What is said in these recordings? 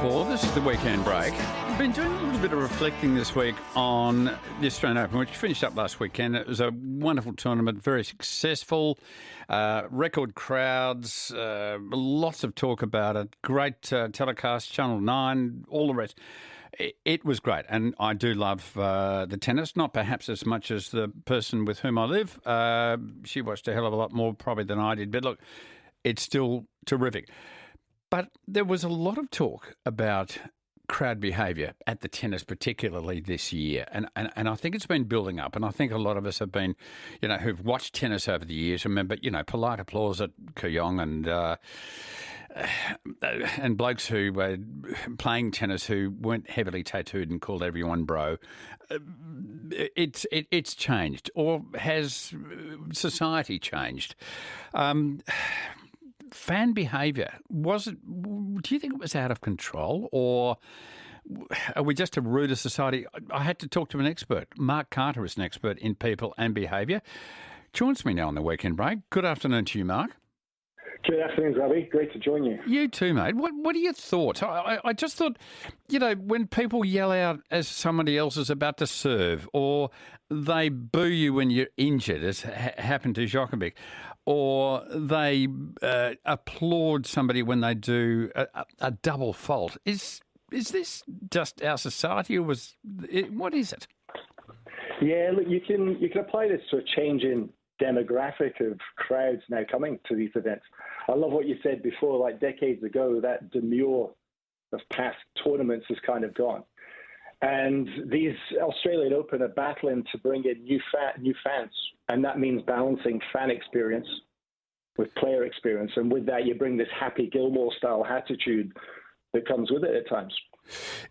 4. This is the weekend break. I've been doing a little bit of reflecting this week on the Australian Open, which finished up last weekend. It was a wonderful tournament, very successful, record crowds, lots of talk about it, great telecast, Channel 9, all the rest. It was great, and I do love the tennis, not perhaps as much as the person with whom I live. She watched a hell of a lot more probably than I did, but look, it's still terrific. But there was a lot of talk about crowd behaviour at the tennis, particularly this year. And I think it's been building up. And I think a lot of us have been, who've watched tennis over the years, remember, polite applause at Kooyong and blokes who were playing tennis who weren't heavily tattooed and called everyone bro. It's changed. Or has society changed? Fan behaviour, do you think it was out of control, or are we just a ruder society? I had to talk to an expert. Mark Carter is an expert in people and behaviour. Joins me now on the weekend break. Good afternoon to you, Mark. Good afternoon, Grubby. Great to join you. You too, mate. What are your thoughts? I just thought, when people yell out as somebody else is about to serve, or they boo you when you're injured, as happened to Djokovic, or they applaud somebody when they do a double fault. Is this just our society, or what is it? Yeah, look, you can apply this to a change in demographic of crowds now coming to these events. I love what you said before, like decades ago, that demure of past tournaments has kind of gone. And these Australian Open are battling to bring in new fans, and that means balancing fan experience with player experience. And with that, you bring this Happy Gilmore-style attitude that comes with it at times.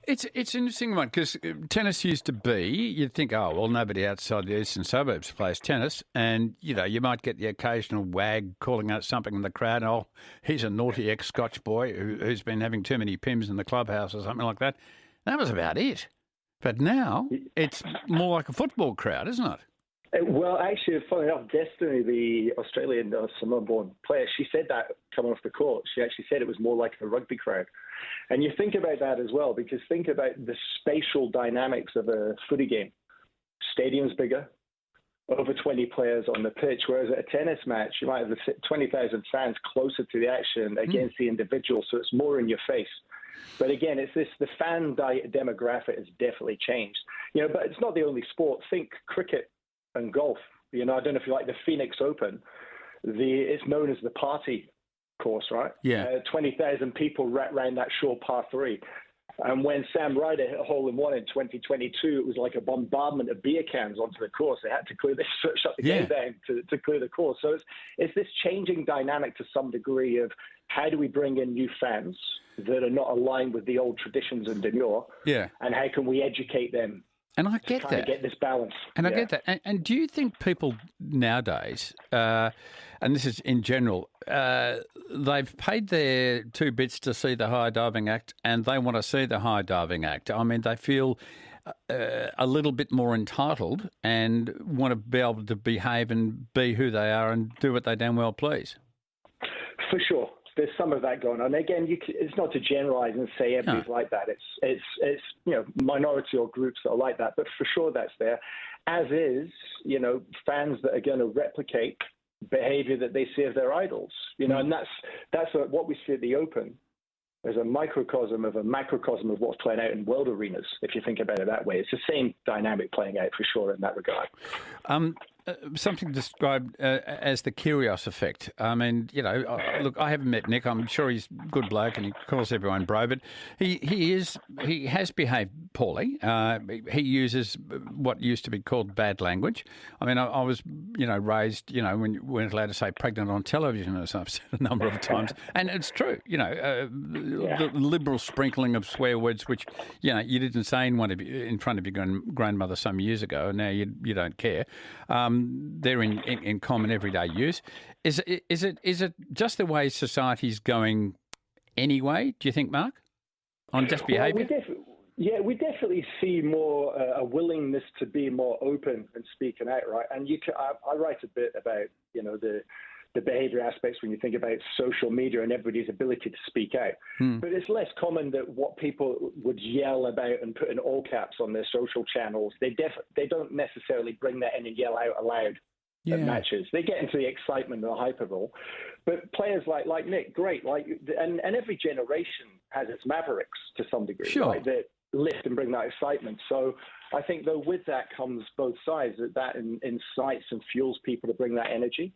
It's an interesting one, because tennis used to be, you'd think, nobody outside the eastern suburbs plays tennis, and, you might get the occasional wag calling out something in the crowd, he's a naughty ex-Scotch boy who's been having too many pims in the clubhouse or something like that. That was about it. But now it's more like a football crowd, isn't it? Well, actually, funny enough, Destiny, the Australian Samoan-born player, she said that coming off the court. She actually said it was more like a rugby crowd. And you think about that as well, because think about the spatial dynamics of a footy game. Stadium's bigger, over 20 players on the pitch, whereas at a tennis match, you might have 20,000 fans closer to the action against the individual, so it's more in your face. But again, the fan demographic has definitely changed. But it's not the only sport. Think cricket and golf. I don't know if you like the Phoenix Open. It's known as the party course, right? Yeah. 20,000 people ran that short par 3. And when Sam Ryder hit a hole-in-one in 2022, it was like a bombardment of beer cans onto the course. They had to shut the game down to clear the course. So it's this changing dynamic to some degree of how do we bring in new fans that are not aligned with the old traditions and demure, and how can we educate them? And I get that. To get this balance. And I get that. And do you think people nowadays, and this is in general, they've paid their 2 bits to see the high diving act, and they want to see the high diving act? I mean, they feel a little bit more entitled and want to be able to behave and be who they are and do what they damn well please. For sure. There's some of that going on. Again, it's not to generalize and say everybody's like that. It's minority or groups that are like that, but for sure that's there. As is, fans that are going to replicate behavior that they see of their idols. And that's what we see at the Open. There's a microcosm of a macrocosm of what's playing out in world arenas, if you think about it that way. It's the same dynamic playing out for sure in that regard. Something described as the Kyrgios effect. I mean, look, I haven't met Nick. I'm sure he's a good bloke and he calls everyone bro, but he has behaved poorly. He uses what used to be called bad language. I mean, I was, raised, when you weren't allowed to say pregnant on television, as I've said a number of times, and it's true. The liberal sprinkling of swear words, which you didn't say in front of your grandmother some years ago, and now you don't care. They're in common everyday use. Is it just the way society's going anyway? Do you think, Mark, on just behaviour? We definitely see more a willingness to be more open and speaking out, right? And I write a bit about the the behavior aspects when you think about social media and everybody's ability to speak out. But it's less common that what people would yell about and put in all caps on their social channels, they don't necessarily bring that in and yell out aloud at matches. They get into the excitement and the hyperbole. But players like Nick, great. And every generation has its mavericks to some degree. Sure. Right? That lift and bring that excitement. So I think, though, with that comes both sides, that incites and fuels people to bring that energy.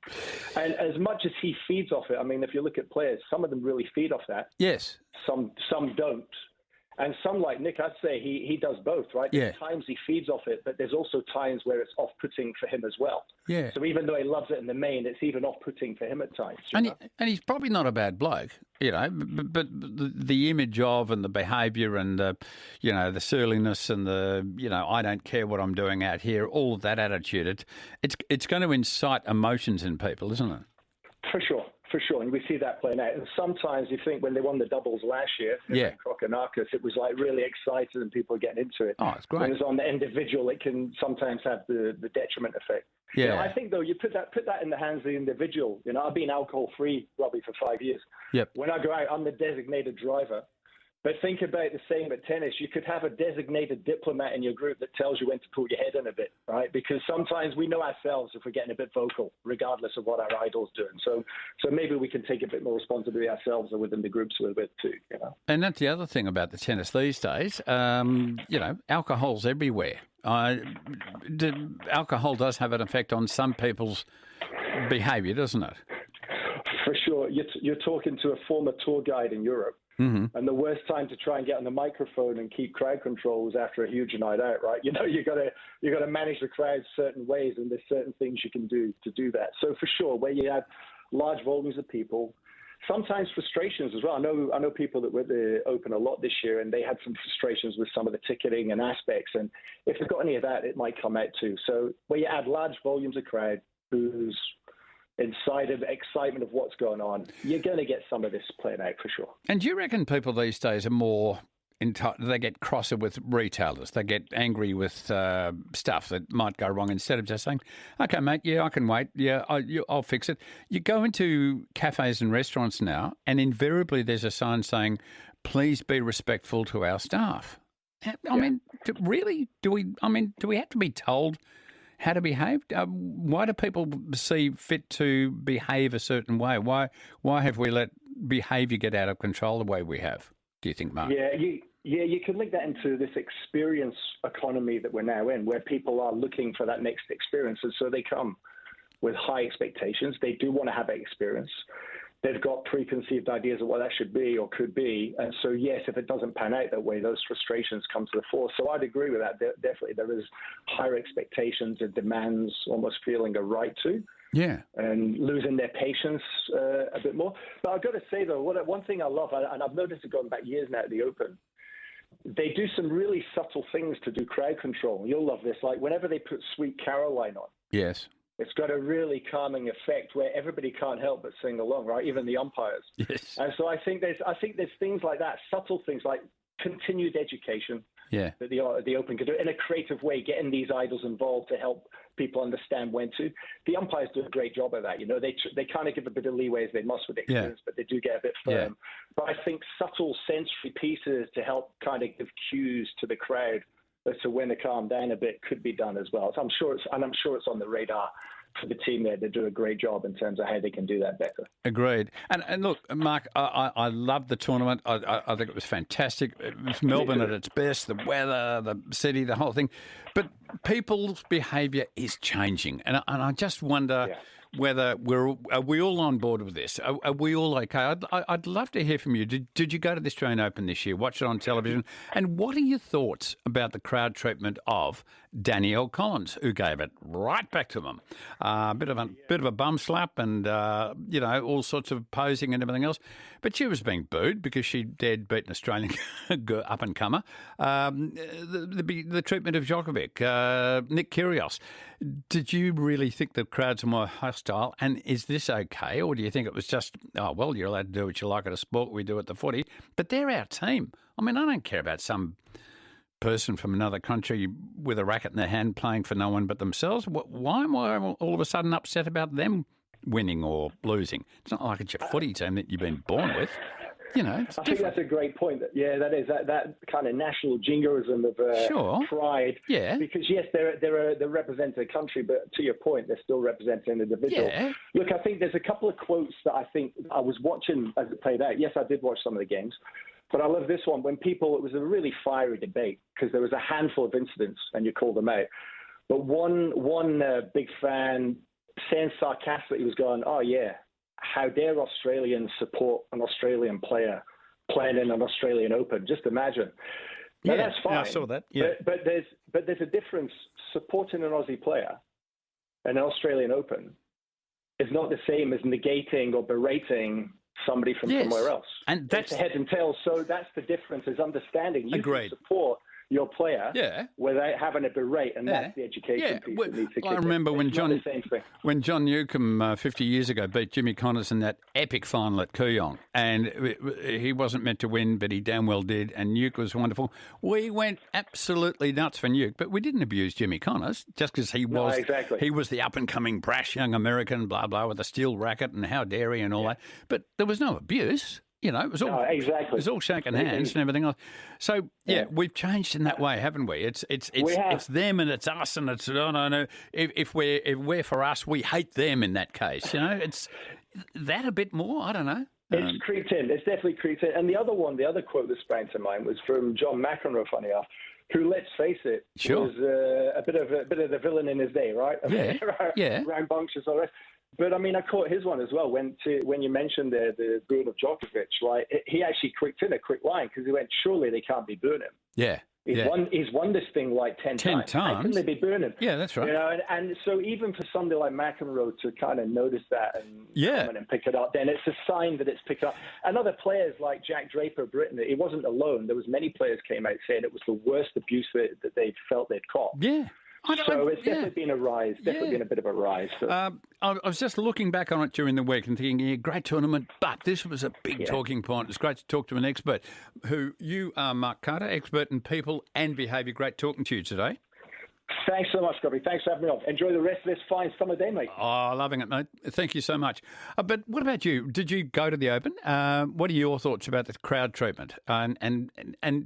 And as much as he feeds off it, I mean, if you look at players, some of them really feed off that. Yes. Some don't. And some, like Nick, I'd say he does both, right? Yeah. There's times he feeds off it, but there's also times where it's off-putting for him as well. Yeah. So even though he loves it in the main, it's even off-putting for him at times. And he's probably not a bad bloke, but the image of and the behaviour and the surliness and the, I don't care what I'm doing out here, all of that attitude, it's going to incite emotions in people, isn't it? For sure. For sure, and we see that playing out. And sometimes you think when they won the doubles last year, Krokonakis, it was like really excited and people were getting into it. Oh, it's great. When it's on the individual, it can sometimes have the detriment effect. Yeah. I think, though, you put that in the hands of the individual. I've been alcohol-free, Robbie, for 5 years. Yep. When I go out, I'm the designated driver. But think about the same at tennis. You could have a designated diplomat in your group that tells you when to pull your head in a bit, right? Because sometimes we know ourselves if we're getting a bit vocal, regardless of what our idol's doing. So maybe we can take a bit more responsibility ourselves or within the groups a little bit too. And that's the other thing about the tennis these days. Alcohol's everywhere. Alcohol does have an effect on some people's behaviour, doesn't it? For sure. You're talking to a former tour guide in Europe. Mm-hmm. And the worst time to try and get on the microphone and keep crowd control was after a huge night out, right? You got to manage the crowd certain ways, and there's certain things you can do to do that. So for sure, where you have large volumes of people, sometimes frustrations as well. I know people that were at the Open a lot this year, and they had some frustrations with some of the ticketing and aspects. And if they've got any of that, it might come out too. So where you add large volumes of crowd, who's inside of excitement of what's going on, you're going to get some of this playing out for sure. And do you reckon people these days are more they get crosser with retailers? They get angry with stuff that might go wrong instead of just saying, okay, mate, yeah, I can wait. Yeah, I'll fix it. You go into cafes and restaurants now, and invariably there's a sign saying, please be respectful to our staff. I mean, really, do we have to be told how to behave? Why do people see fit to behave a certain way? Why have we let behaviour get out of control the way we have, do you think, Mark? You can link that into this experience economy that we're now in, where people are looking for that next experience. And so they come with high expectations. They do want to have that experience. They've got preconceived ideas of what that should be or could be. And so, yes, if it doesn't pan out that way, those frustrations come to the fore. So I'd agree with that. Definitely there is higher expectations and demands almost feeling a right to. Yeah. And losing their patience a bit more. But I've got to say, though, one thing I love, and I've noticed it going back years now at the Open, they do some really subtle things to do crowd control. You'll love this. Like whenever they put Sweet Caroline on. Yes. It's got a really calming effect where everybody can't help but sing along, right? Even the umpires. Yes. And so I think there's things like that, subtle things like continued education that the Open could do in a creative way, getting these idols involved to help people understand when to. The umpires do a great job of that. They kind of give a bit of leeway as they must with experience, but they do get a bit firm. Yeah. But I think subtle sensory pieces to help kind of give cues to the crowd as to when to calm down a bit could be done as well. So I'm sure it's on the radar for the team there. They do a great job in terms of how they can do that better. Agreed. And look, Mark, I loved the tournament. I think it was fantastic. It was Melbourne at its best, the weather, the city, the whole thing. But people's behaviour is changing. And I just wonder whether are we all on board with this? Are we all okay? I'd love to hear from you. Did you go to the Australian Open this year? Watch it on television? And what are your thoughts about the crowd treatment of Danielle Collins, who gave it right back to them? A bit of a bum slap and all sorts of posing and everything else. But she was being booed because she dared beat an Australian up and comer. The treatment of Djokovic, Nick Kyrgios. Did you really think the crowds are more hostile? And is this okay? Or do you think it was just, you're allowed to do what you like at a sport, we do at the footy. But they're our team. I mean, I don't care about some person from another country with a racket in their hand playing for no one but themselves. Why am I all of a sudden upset about them winning or losing. It's not like it's your footy team that you've been born with. You know, it's I think different. that's a great point. Yeah, that is that kind of national jingoism of pride. Yeah. Because yes, they represent a country, but to your point, they're still representing an individual. Yeah. Look, I think there's a couple of quotes that I think I was watching as it played out. Yes, I did watch some of the games, but I love this one when it was a really fiery debate because there was a handful of incidents and you called them out. But one big fan saying sarcastically, he was going, "Oh yeah, how dare Australians support an Australian player playing in an Australian Open? Just imagine." Now, that's fine. Yeah, I saw that. Yeah. But there's a difference. Supporting an Aussie player in an Australian Open is not the same as negating or berating somebody from somewhere else. And that's it's head and tails. So that's the difference, is understanding. You Agreed. can support your player without having a berate, and that's the education piece that needs to kick in. I remember when when John Newcombe 50 years ago beat Jimmy Connors in that epic final at Kooyong, and he wasn't meant to win, but he damn well did, and Nuke was wonderful. We went absolutely nuts for Nuke, but we didn't abuse Jimmy Connors just because he was the up-and-coming brash young American, blah, blah, with a steel racket and how dare he and all that. But there was no abuse. You know, it was all it was all shaking hands and everything else. So we've changed in that way, haven't we? It's them and it's us and it's no. If we're for us, we hate them in that case. You know, it's that a bit more. I don't know. It's creeped in. It's definitely creeped in. And the other quote that sprang to mind was from John McEnroe. Funny enough, who, let's face it, was a bit of the villain in his day, right? Rambunctious, all right. But I mean, I caught his one as well. When you mentioned the booing of Djokovic, right? He actually quicked in a quick line because he went, "Surely they can't be booing him." Yeah. He's won this thing like 10 times. How can they be booing him? Yeah, that's right. You know, and so even for somebody like McEnroe to kind of notice that and come in and pick it up, then it's a sign that it's picked up. And other players like Jack Draper, Britain, he wasn't alone. There was many players came out saying it was the worst abuse that they felt they'd caught. Yeah. So it's definitely been a rise, been a bit of a rise. So. I was just looking back on it during the week and thinking, great tournament, but this was a big talking point. It's great to talk to an expert who you are, Mark Carter, expert in people and behaviour. Great talking to you today. Thanks so much, Grubby. Thanks for having me on. Enjoy the rest of this fine summer day, mate. Oh, loving it, mate. Thank you so much. But what about you? Did you go to the Open? What are your thoughts about the crowd treatment? And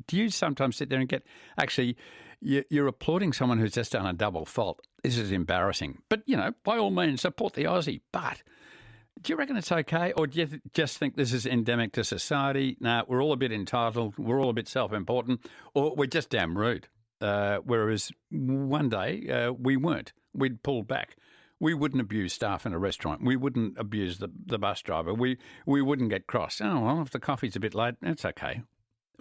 do you sometimes sit there and get, actually, you're applauding someone who's just done a double fault. This is embarrassing. But, you know, by all means, support the Aussie. But do you reckon it's okay? Or do you just think this is endemic to society? No, we're all a bit entitled. We're all a bit self-important. Or we're just damn rude. Whereas one day we weren't. We'd pulled back. We wouldn't abuse staff in a restaurant. We wouldn't abuse the bus driver. We wouldn't get cross. Oh, well, if the coffee's a bit late, that's okay.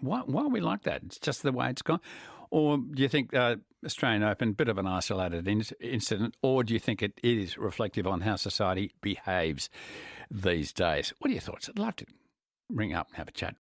Why are we like that? It's just the way it's gone. Or do you think Australian Open, bit of an isolated incident, or do you think it is reflective on how society behaves these days? What are your thoughts? I'd love to ring up and have a chat.